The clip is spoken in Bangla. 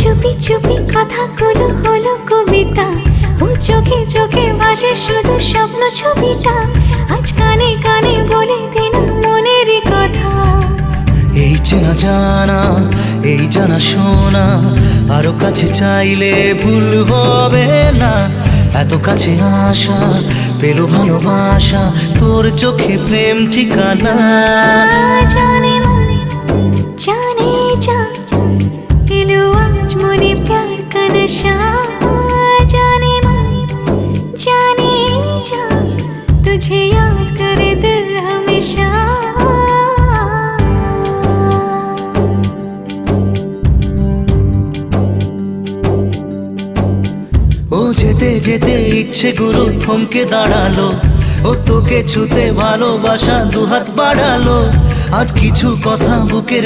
চুপি চুপি কথাগুলো হলো কবিতা, ও চোখে চোখে ভাসে শুধু স্বপ্ন ছবিটা, আজ কানে কানে বলে দিন মনের কথা। এই চেনা জানা, এই জানা শোনা, আরো কাছে চাইলে ভুল হবে না। এত কাছে আসা পেল ভালোবাসা, তোর চোখে প্রেম ঠিকানা। জানে মনে জানে যা, এলো আজ মনে প্যার কা নশা। জানে মনে জানে যা, तुझे याद करे दिल हमेशा। ও যেতে যেতে ইচ্ছে গুরু থমকে দাঁড়ালো, ও তোকে ছুতে ভালোবাসা দুহাত বাড়ালো। আজ কিছু কথা বুকের